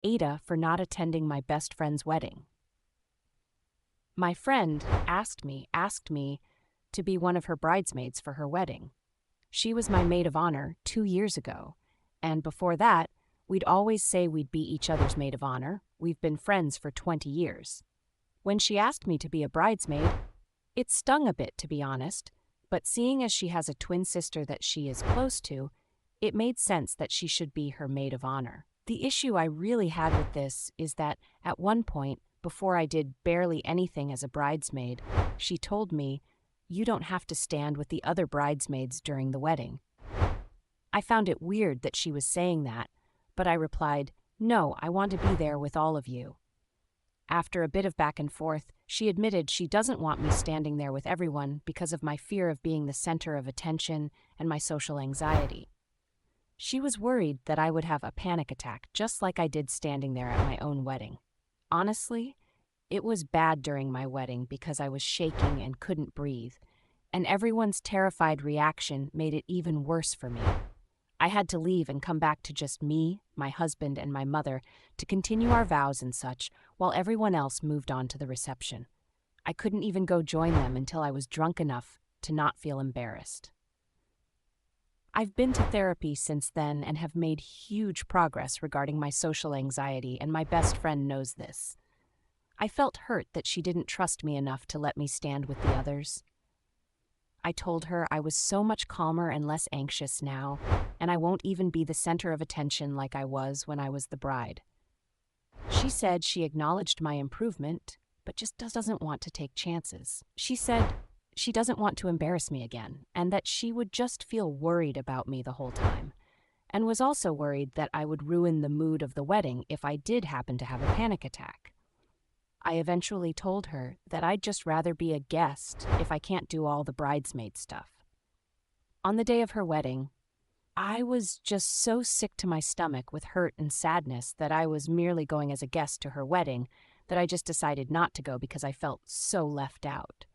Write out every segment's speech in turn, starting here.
Ada for not attending my best friend's wedding. My friend asked me to be one of her bridesmaids for her wedding. She was my maid of honor 2 years ago, and before that, we'd always say we'd be each other's maid of honor. We've been friends for 20 years. When she asked me to be a bridesmaid, it stung a bit, to be honest, but seeing as she has a twin sister that she is close to, it made sense that she should be her maid of honor. The issue I really had with this is that at one point, before I did barely anything as a bridesmaid, she told me, "You don't have to stand with the other bridesmaids during the wedding." I found it weird that she was saying that, but I replied, "No, I want to be there with all of you." After a bit of back and forth, she admitted she doesn't want me standing there with everyone because of my fear of being the center of attention and my social anxiety. She was worried that I would have a panic attack just like I did standing there at my own wedding. Honestly, it was bad during my wedding because I was shaking and couldn't breathe, and everyone's terrified reaction made it even worse for me. I had to leave and come back to just me, my husband, and my mother to continue our vows and such, while everyone else moved on to the reception. I couldn't even go join them until I was drunk enough to not feel embarrassed. I've been to therapy since then and have made huge progress regarding my social anxiety, and my best friend knows this. I felt hurt that she didn't trust me enough to let me stand with the others. I told her I was so much calmer and less anxious now, and I won't even be the center of attention like I was when I was the bride. She said she acknowledged my improvement, but just doesn't want to take chances. She said she doesn't want to embarrass me again, and that she would just feel worried about me the whole time, and was also worried that I would ruin the mood of the wedding if I did happen to have a panic attack. I eventually told her that I'd just rather be a guest if I can't do all the bridesmaid stuff. On the day of her wedding, I was just so sick to my stomach with hurt and sadness that I was merely going as a guest to her wedding that I just decided not to go because I felt so left out.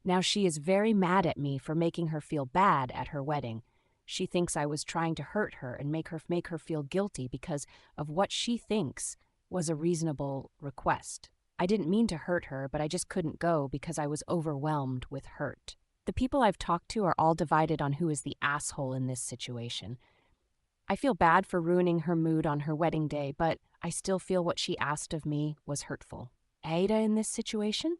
Now she is very mad at me for making her feel bad at her wedding. She thinks I was trying to hurt her and make her feel guilty because of what she thinks was a reasonable request. I didn't mean to hurt her, but I just couldn't go because I was overwhelmed with hurt. The people I've talked to are all divided on who is the asshole in this situation. I feel bad for ruining her mood on her wedding day, but I still feel what she asked of me was hurtful. Ada in this situation?